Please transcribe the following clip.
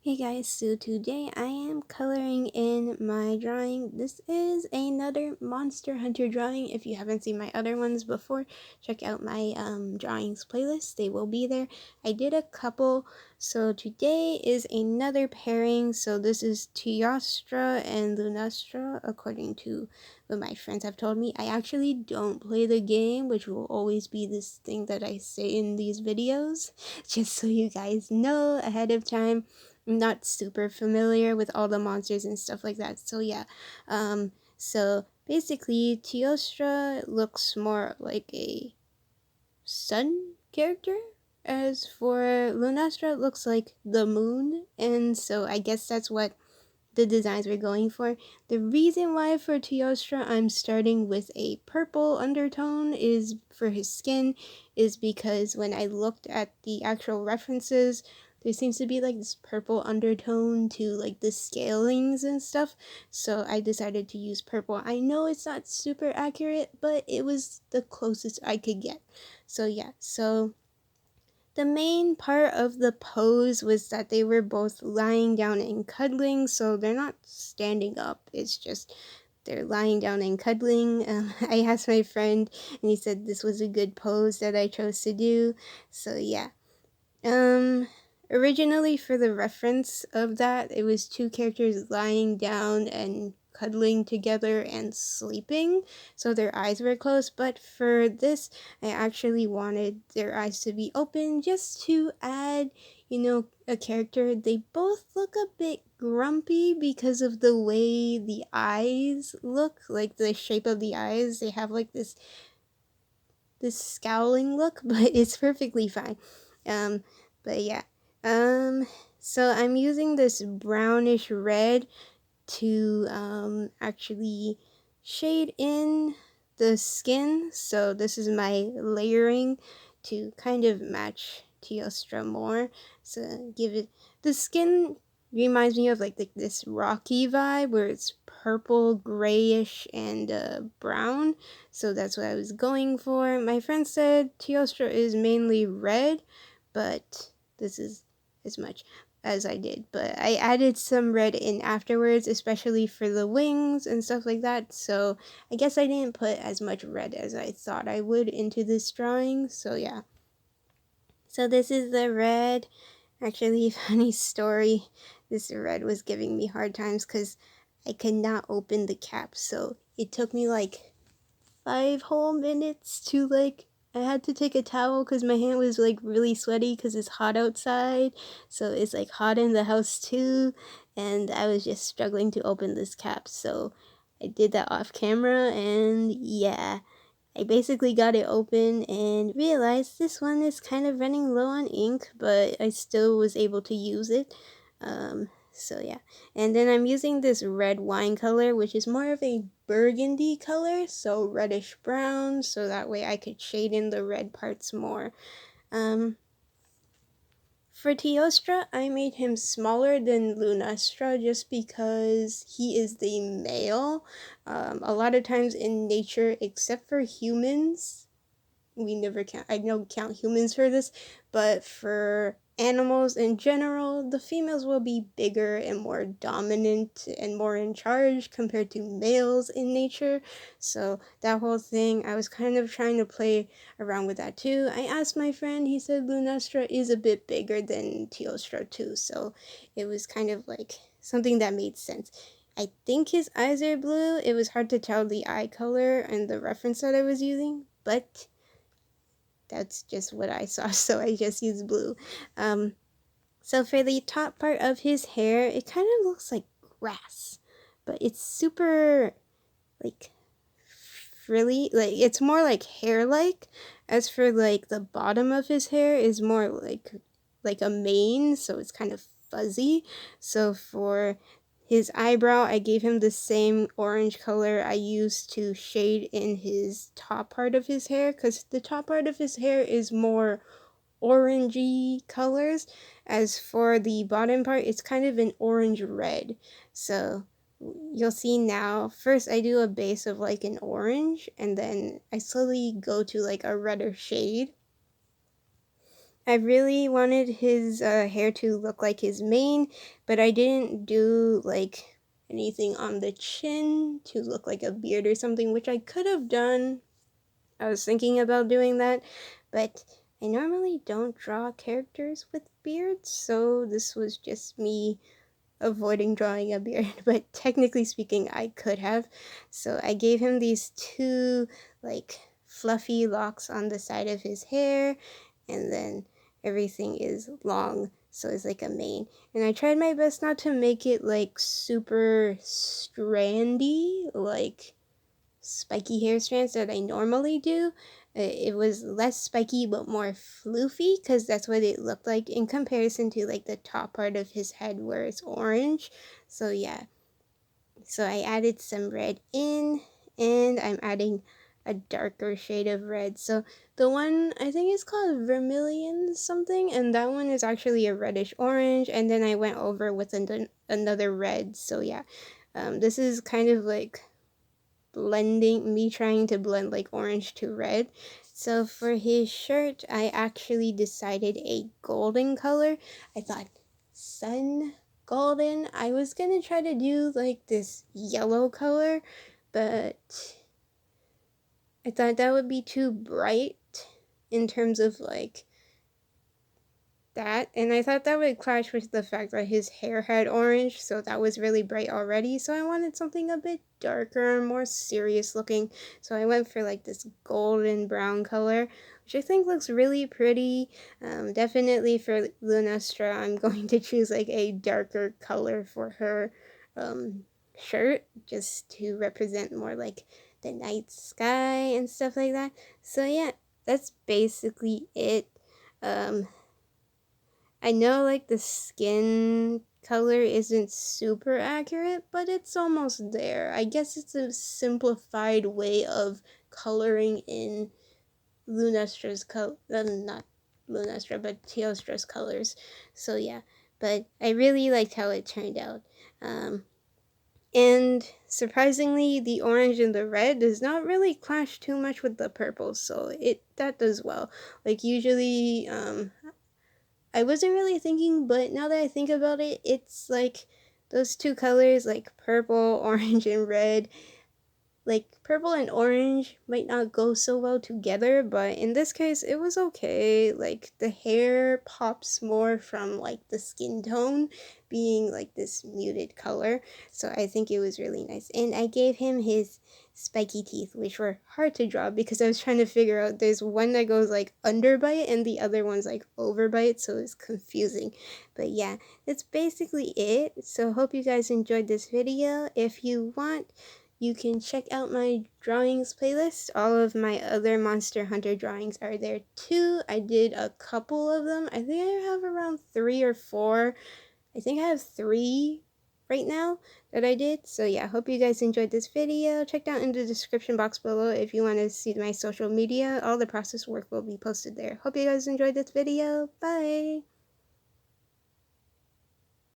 Hey guys, so today I am coloring in my drawing. This is another Monster Hunter drawing. If you haven't seen my other ones before, check out my drawings playlist. They will be there. I did a couple, so today is another pairing. So this is Teostra and Lunastra, according to what my friends have told me. I actually don't play the game, which will always be this thing that I say in these videos, just so you guys know ahead of time. I'm not super familiar with all the monsters and stuff like that. So yeah, so basically Teostra looks more like a sun character. As for Lunastra, it looks like the moon, and so I guess that's what the designs we're going for. The reason why for Teostra I'm starting with a purple undertone is for his skin is because when I looked at the actual references, there seems to be like this purple undertone to like the scalings and stuff, so I decided to use purple. I know it's not super accurate, but it was the closest I could get. So yeah, so the main part of the pose was that they were both lying down and cuddling, so they're not standing up, it's just they're lying down and cuddling. I asked my friend and he said this was a good pose that I chose to do, so yeah. Originally for the reference of that, it was two characters lying down and cuddling together and sleeping, so their eyes were closed, but for this, I actually wanted their eyes to be open just to add, you know, a character. They both look a bit grumpy because of the way the eyes look, like the shape of the eyes. They have like this scowling look, but it's perfectly fine. But yeah. So I'm using this brownish red to actually shade in the skin. So this is my layering to kind of match Teostra more. So give it, the skin reminds me of like this rocky vibe where it's purple, grayish, and brown. So that's what I was going for. My friend said Teostra is mainly red, but this is as much as I did, but I added some red in afterwards, especially for the wings and stuff like that, so I guess I didn't put as much red as I thought I would into this drawing, so yeah. So this is the red. Actually, funny story, this red was giving me hard times because I could not open the cap, so it took me like 5 whole minutes to like, I had to take a towel because my hand was like really sweaty because it's hot outside, so it's like hot in the house too, and I was just struggling to open this cap, so I did that off camera, and yeah, I basically got it open and realized this one is kind of running low on ink, but I still was able to use it. So yeah, and then I'm using this red wine color, which is more of a burgundy color, so reddish brown, so that way I could shade in the red parts more. For Teostra, I made him smaller than Lunastra just because he is the male. A lot of times in nature, except for humans, we never count, I don't count humans for this, but for animals in general, the females will be bigger and more dominant and more in charge compared to males in nature. So that whole thing, I was kind of trying to play around with that too. I asked my friend, he said Lunastra is a bit bigger than Teostra too, so it was kind of like something that made sense. I think his eyes are blue. It was hard to tell the eye color and the reference that I was using, but that's just what I saw, so I just used blue. So for the top part of his hair, it kind of looks like grass, but it's super, like, frilly, like, it's more like hair-like. As for, like, the bottom of his hair is more like a mane, so it's kind of fuzzy. So for his eyebrow, I gave him the same orange color I used to shade in his top part of his hair, because the top part of his hair is more orangey colors. As for the bottom part, it's kind of an orange-red. So you'll see now, first I do a base of like an orange, and then I slowly go to like a redder shade. I really wanted his hair to look like his mane, but I didn't do like anything on the chin to look like a beard or something, which I could have done. I was thinking about doing that, but I normally don't draw characters with beards, so this was just me avoiding drawing a beard, but technically speaking, I could have. So I gave him these two, like, fluffy locks on the side of his hair, and then everything is long, so it's like a mane. And I tried my best not to make it, like, super strandy, like spiky hair strands that I normally do. It was less spiky but more floofy because that's what it looked like in comparison to like the top part of his head where it's orange. So yeah, so I added some red in, and I'm adding a darker shade of red. So the one I think is called vermilion something, and that one is actually a reddish orange, and then I went over with another red. So yeah, this is kind of like trying to blend like orange to red. So for his shirt, I actually decided a golden color. I thought sun golden. I was gonna try to do like this yellow color, but I thought that would be too bright in terms of like that, and I thought that would clash with the fact that his hair had orange, so that was really bright already. So I wanted something a bit darker, more serious looking. So I went for like this golden brown color, which I think looks really pretty. Definitely for Lunastra, I'm going to choose like a darker color for her shirt, just to represent more like the night sky and stuff like that. So yeah, that's basically it. I know like the skin color isn't super accurate, but it's almost there. I guess it's a simplified way of coloring in Lunastra's not Lunastra, but Teostra's colors. So yeah, but I really liked how it turned out. And surprisingly, the orange and the red does not really clash too much with the purple, so that does well. Like usually, I wasn't really thinking, but now that I think about it, it's like those two colors, like purple, orange, and red. Like purple and orange might not go so well together, but in this case, it was okay. Like the hair pops more from like the skin tone being like this muted color. So I think it was really nice. And I gave him his spiky teeth, which were hard to draw because I was trying to figure out there's one that goes like under by it and the other one's like over by it, so it's confusing. But yeah, that's basically it. So hope you guys enjoyed this video. If you want, you can check out my drawings playlist. All of my other Monster Hunter drawings are there too. I did a couple of them. I think I have around 3 or 4. I think I have 3 right now that I did. So yeah, hope you guys enjoyed this video. Check down in the description box below if you want to see my social media. All the process work will be posted there. Hope you guys enjoyed this video. Bye!